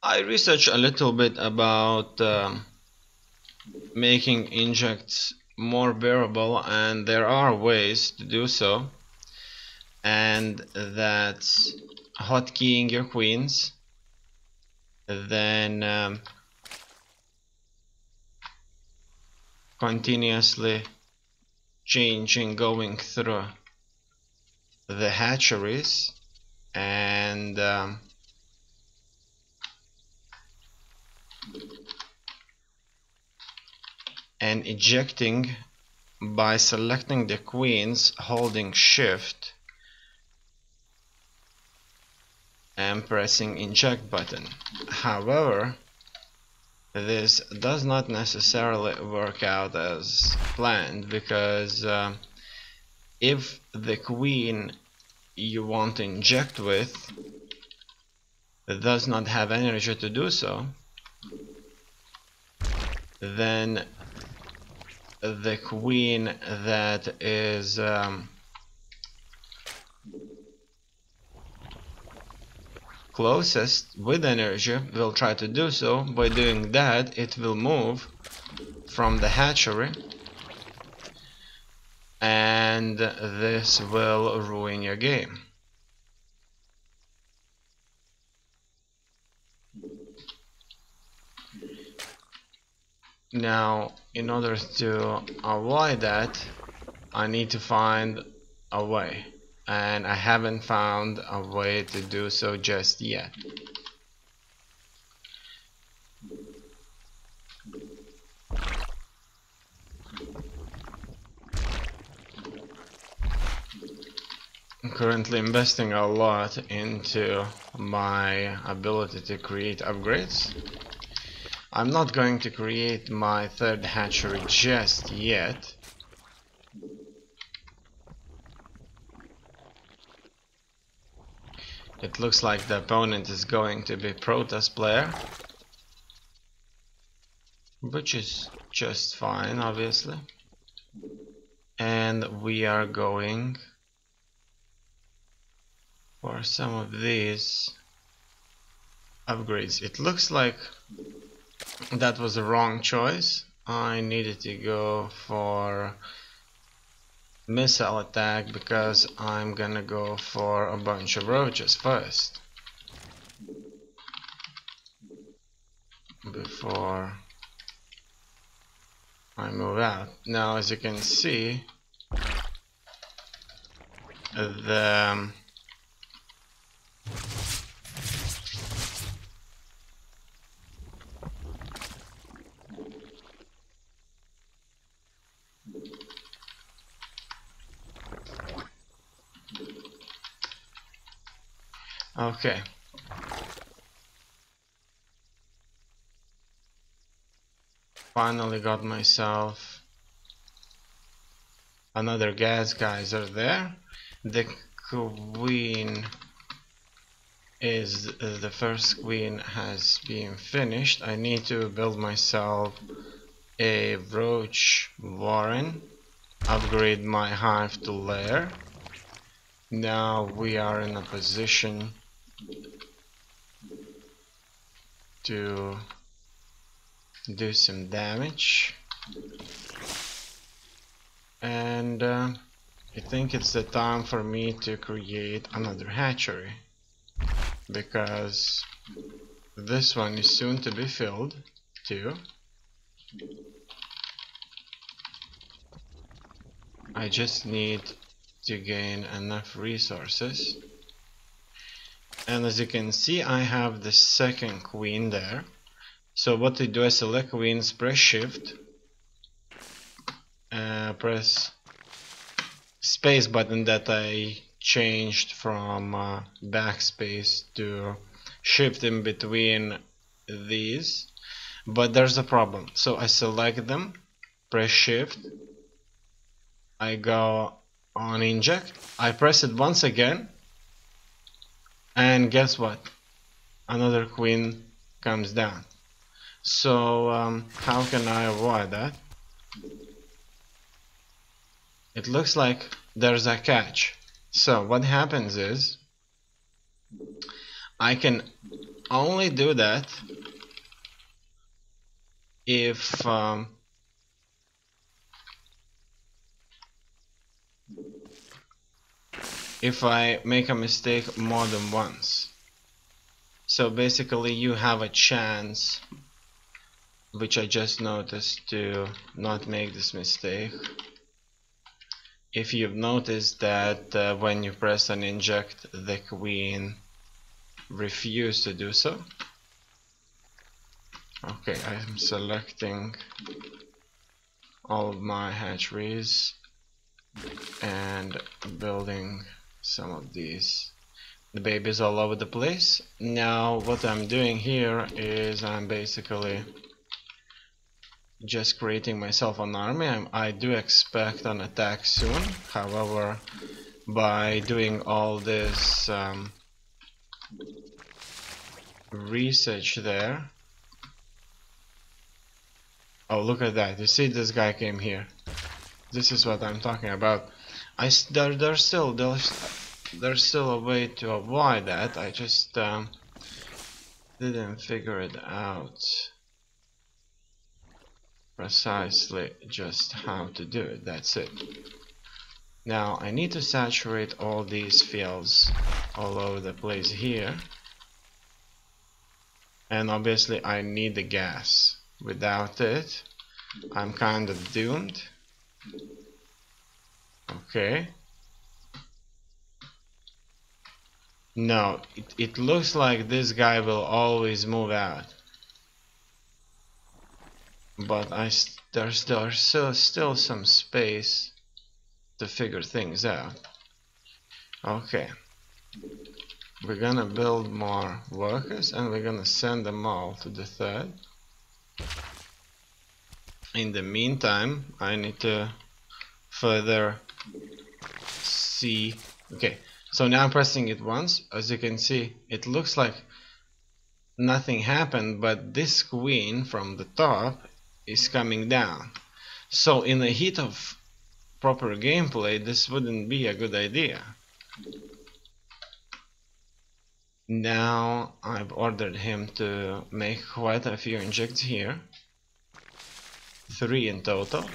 I researched a little bit about making injects more bearable, and there are ways to do so, and that's hotkeying your queens, then continuously changing, going through the hatcheries, and ejecting by selecting the queens, holding shift and pressing eject button. However, this does not necessarily work out as planned, because if the queen you want to inject with does not have energy to do so, then the queen that is closest with energy will try to do so. By doing that, it will move from the hatchery, and this will ruin your game. Now, in order to avoid that, I need to find a way, and I haven't found a way to do so just yet. I'm currently investing a lot into my ability to create upgrades. I'm not going to create my third hatchery just yet. It looks like the opponent is going to be Protoss player, which is just fine, obviously. And we are going for some of these upgrades. It looks like that was the wrong choice. I needed to go for missile attack because I'm gonna go for a bunch of roaches first before I move out. Now, as you can see, the okay. Finally got myself another gas geyser there. The queen is the first queen has been finished. I need to build myself a roach warren, upgrade my hive to lair. Now we are in a position to do some damage, and I think it's the time for me to create another hatchery, because this one is soon to be filled too. I just need to gain enough resources, and as you can see, I have the second queen there. So what to do, I select queens, press shift, press space button that I changed from backspace to shift in between these, but there's a problem. So I select them, press shift, I go on inject, I press it once again, and guess what? Another queen comes down. So how can I avoid that? It looks like there's a catch. So what happens is I can only do that if I make a mistake more than once. So basically you have a chance, which I just noticed, to not make this mistake. If you've noticed that when you press and inject, the queen refused to do so. Okay, I'm selecting all of my hatcheries and building some of these. The babies all over the place. Now what I'm doing here is I'm basically just creating myself an army. I do expect an attack soon. However, by doing all this research there. Oh, look at that. You see, this guy came here. This is what I'm talking about. There's still a way to avoid that. I just didn't figure it out precisely just how to do it. That's it. Now I need to saturate all these fields all over the place here, and obviously I need the gas. Without it, I'm kind of doomed. Okay. No, it looks like this guy will always move out. But there's still some space to figure things out. Okay. We're gonna build more workers and we're gonna send them all to the third. In the meantime, I need to further see. Okay, so now I'm pressing it once. As you can see, it looks like nothing happened, but this queen from the top is coming down. So in the heat of proper gameplay, this wouldn't be a good idea. Now I've ordered him to make quite a few injects here, 3 in total,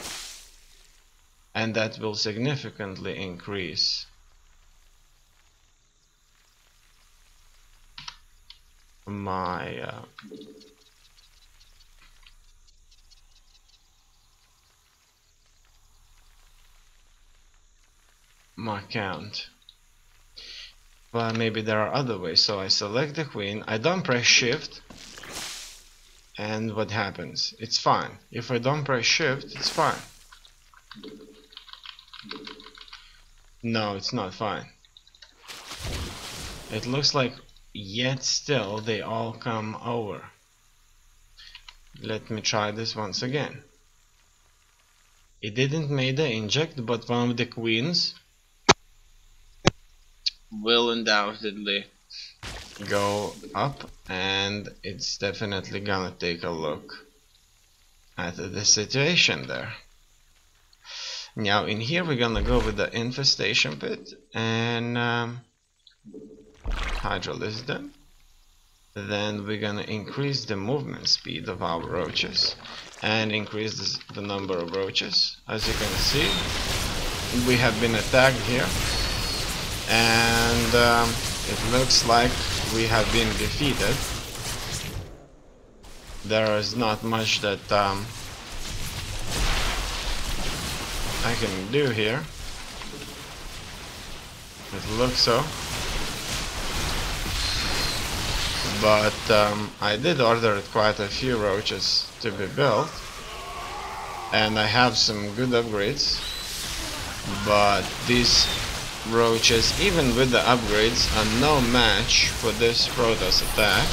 and that will significantly increase my my count. But maybe there are other ways. So I select the queen, I don't press shift, and what happens? It's fine. If I don't press shift, it's fine. No, it's not fine. It looks like yet still they all come over. Let me try this once again. It didn't make the inject, but one of the queens will undoubtedly go up, and it's definitely gonna take a look at the situation there. Now in here we're gonna go with the infestation pit and hydrolyze them. Then we're gonna increase the movement speed of our roaches and increase the number of roaches. As you can see, we have been attacked here, and it looks like we have been defeated. There is not much that I can do here. It looks so. But I did order quite a few roaches to be built, and I have some good upgrades, but these roaches, even with the upgrades, are no match for this Protoss attack.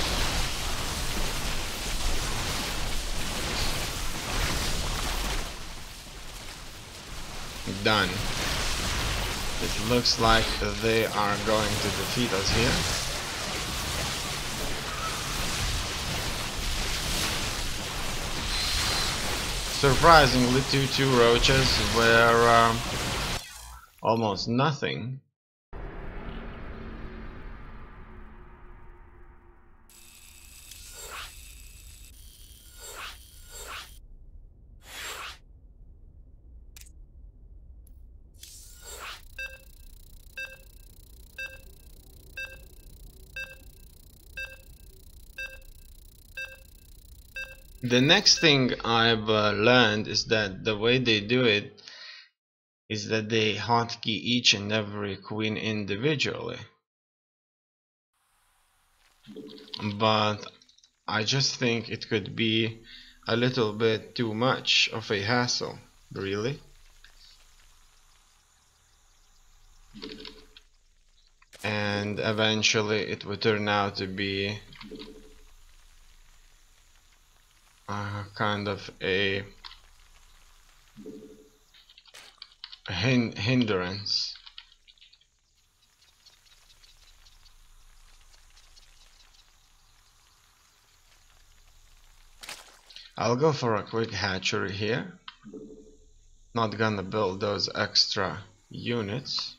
Done. It looks like they are going to defeat us here. Surprisingly, 2 roaches were almost nothing. The next thing I've learned is that the way they do it is that they hotkey each and every queen individually. But I just think it could be a little bit too much of a hassle, really. And eventually it would turn out to be kind of a hindrance. I'll go for a quick hatchery here. Not gonna build those extra units.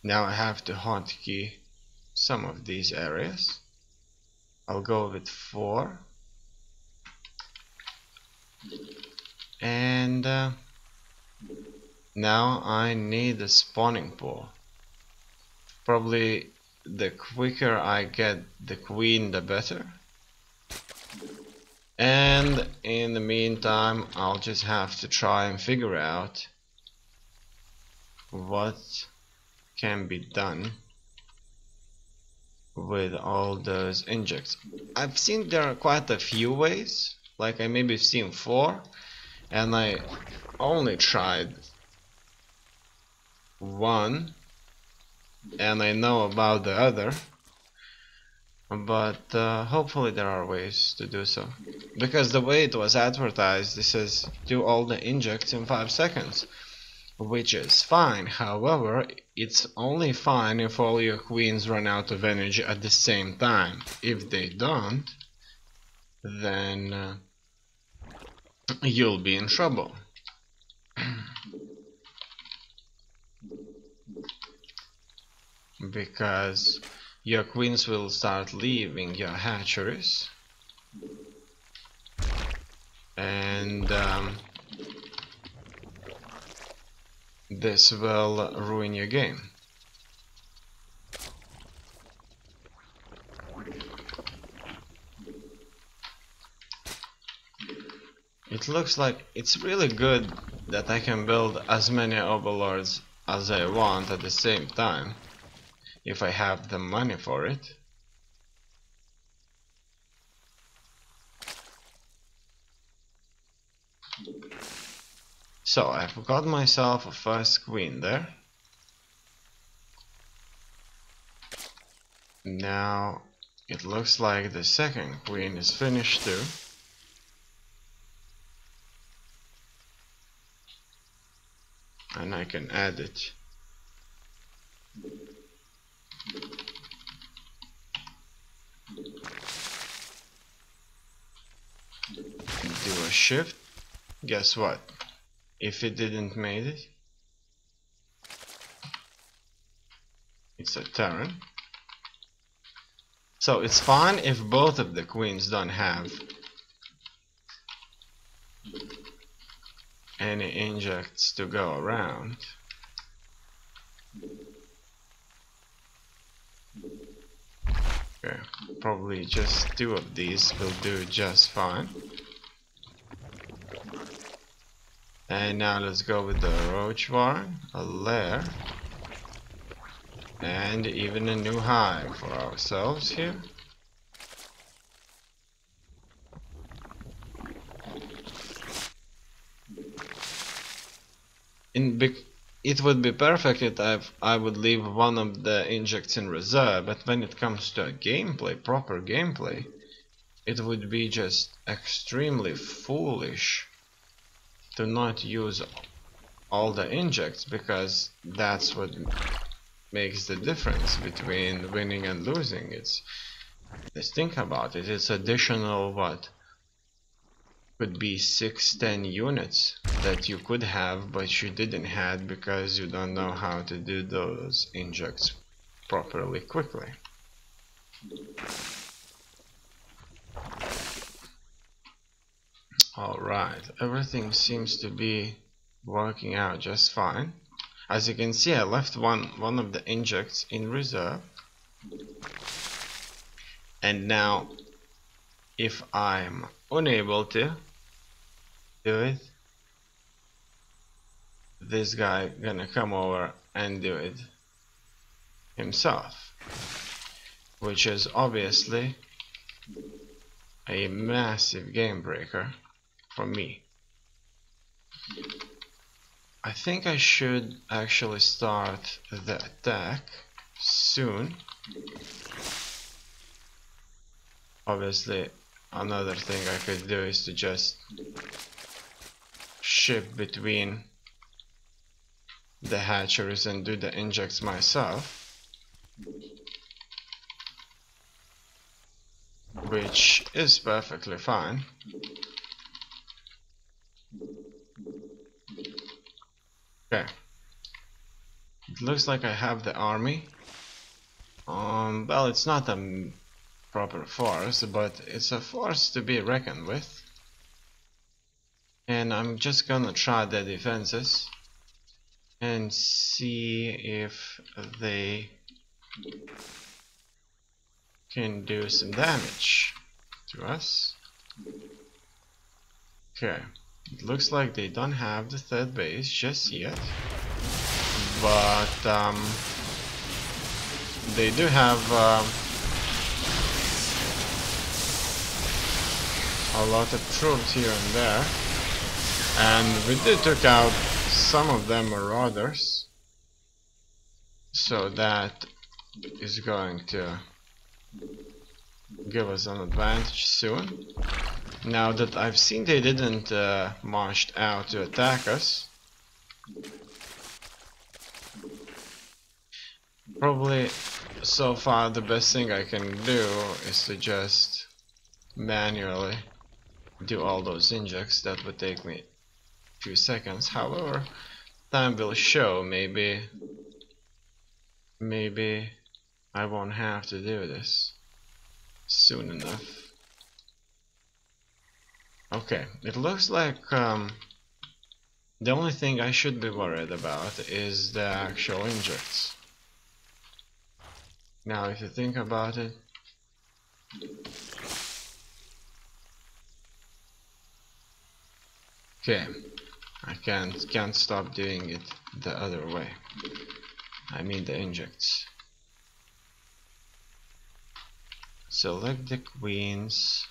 Now I have to hotkey some of these areas. I'll go with 4. And now I need a spawning pool. Probably the quicker I get the queen, the better. And in the meantime, I'll just have to try and figure out what can be done with all those injects. I've seen there are quite a few ways, like I maybe seen 4, and I only tried 1, and I know about the other, but hopefully there are ways to do so. Because the way it was advertised, it says do all the injects in 5 seconds. Which is fine, however, it's only fine if all your queens run out of energy at the same time. If they don't, then you'll be in trouble. Because your queens will start leaving your hatcheries. And this will ruin your game. It looks like it's really good that I can build as many overlords as I want at the same time, if I have the money for it. So I've got myself a first queen there. Now it looks like the second queen is finished too. And I can add it. Do a shift. Guess what? If it didn't made it, it's a Terran. So it's fine if both of the queens don't have any injects to go around. Okay, probably just 2 of these will do just fine. And now let's go with the roach warren, a lair, and even a new hive for ourselves here. It would be perfect if I would leave one of the injects in reserve, but when it comes to gameplay, proper gameplay, it would be just extremely foolish to not use all the injects, because that's what makes the difference between winning and losing. Let's think about it. It's additional, what, could be 6-10 units that you could have but you didn't have because you don't know how to do those injects properly quickly. Alright, everything seems to be working out just fine. As you can see, I left one of the injects in reserve. And now, if I'm unable to do it, this guy gonna come over and do it himself, which is obviously a massive game breaker for me. I think I should actually start the attack soon. Obviously, another thing I could do is to just ship between the hatcheries and do the injects myself, which is perfectly fine. Okay, it looks like I have the army. Well, it's not a proper force, but it's a force to be reckoned with. And I'm just gonna try the defenses and see if they can do some damage to us. Okay, it looks like they don't have the third base just yet, but they do have a lot of troops here and there, and we did took out some of them marauders, so that is going to give us an advantage soon. Now that I've seen they didn't march out to attack us, probably so far the best thing I can do is to just manually do all those injects. That would take me a few seconds. However, time will show. Maybe I won't have to do this soon enough. Okay, it looks like the only thing I should be worried about is the actual injects. Now, if you think about it, okay, I can't stop doing it the other way. I mean the injects. Select the queens.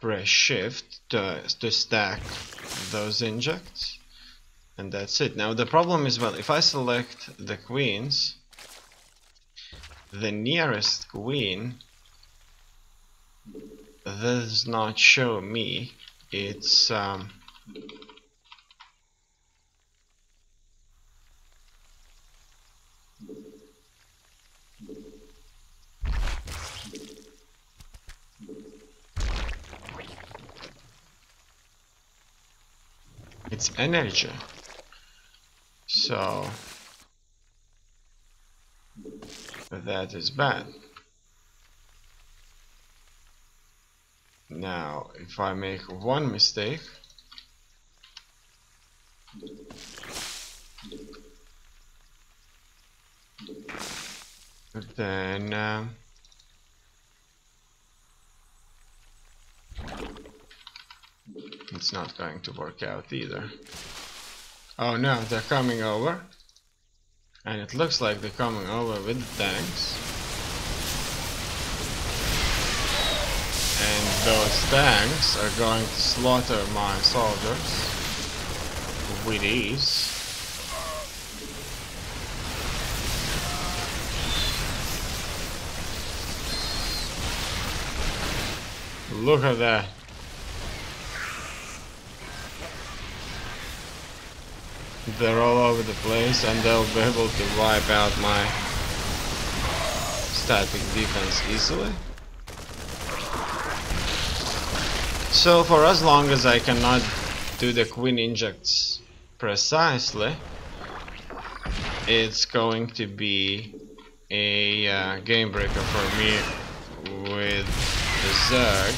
Press shift to stack those injects, and that's it. Now the problem is, well, if I select the queens, the nearest queen does not show me. It's it's energy, so that is bad. Now, if I make one mistake, then it's not going to work out either. Oh no, they're coming over, and it looks like they're coming over with the tanks, and those tanks are going to slaughter my soldiers with ease. Look at that. They're all over the place, and they'll be able to wipe out my static defense easily. So for as long as I cannot do the queen injects precisely, it's going to be a game breaker for me with the Zerg.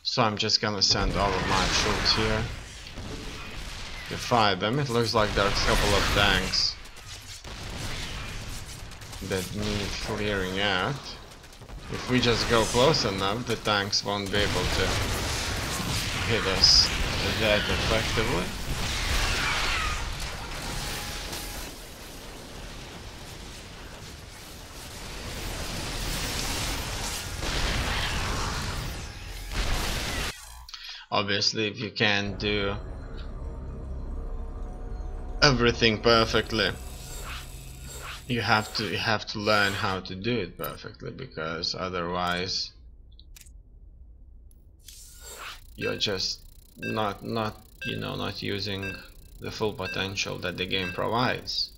So I'm just gonna send all of my troops here to fight them. It looks like there's a couple of tanks that need clearing out. If we just go close enough, the tanks won't be able to hit us that effectively. Obviously, if you can't do everything perfectly, you have to learn how to do it perfectly, because otherwise you're just not using the full potential that the game provides,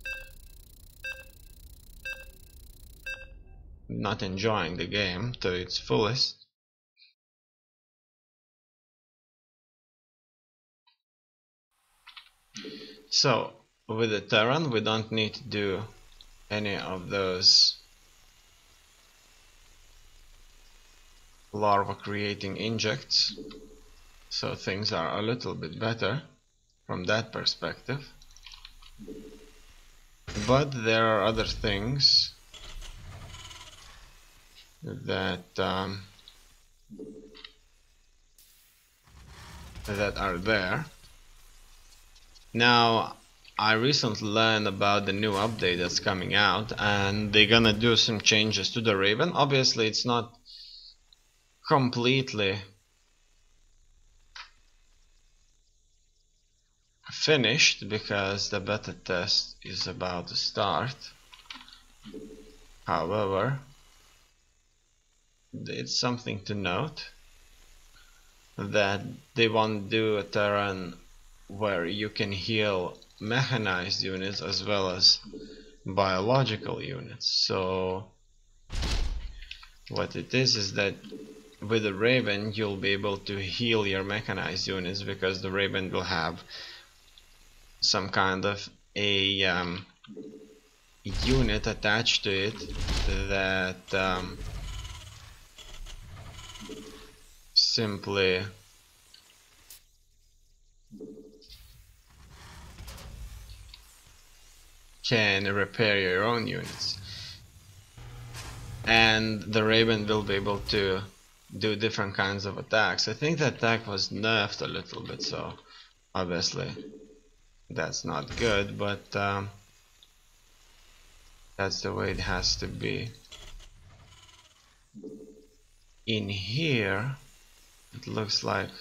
not enjoying the game to its fullest. So with the Terran, we don't need to do any of those larva creating injects, so things are a little bit better from that perspective. But there are other things that that are there. Now, I recently learned about the new update that's coming out, and they're gonna do some changes to the Raven. Obviously, it's not completely finished because the beta test is about to start. However, it's something to note that they want to do a Terran where you can heal mechanized units as well as biological units. So what it is that with the Raven you'll be able to heal your mechanized units, because the Raven will have some kind of a unit attached to it that simply can repair your own units, and the Raven will be able to do different kinds of attacks. I think the attack was nerfed a little bit, so obviously that's not good, but that's the way it has to be. In here it looks like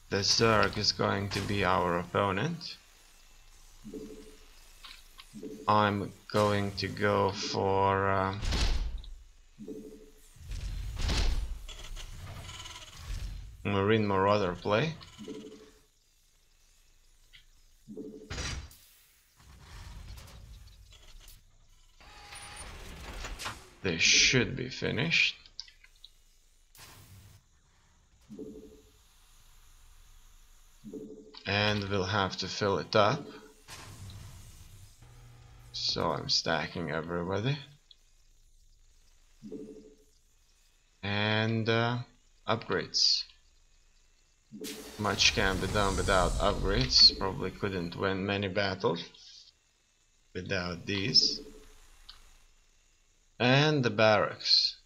the Zerg is going to be our opponent. I'm going to go for Marine Marauder play. This should be finished. And we'll have to fill it up. So I'm stacking everybody. And upgrades. Much can be done without upgrades. Probably couldn't win many battles without these. And the barracks.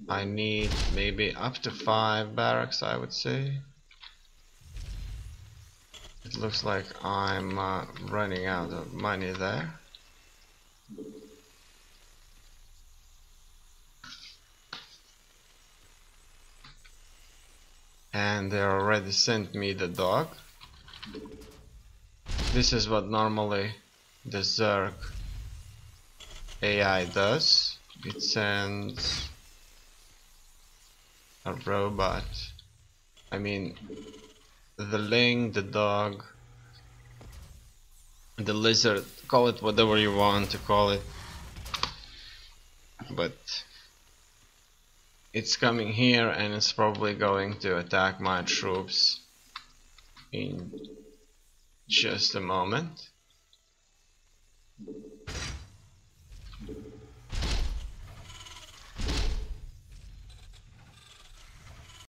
I need maybe up to 5 barracks, I would say. It looks like I'm running out of money there. And they already sent me the dog. This is what normally the Zerg AI does. It sends a robot. I mean, the Ling, the dog, the lizard, call it whatever you want to call it. But it's coming here and it's probably going to attack my troops in just a moment.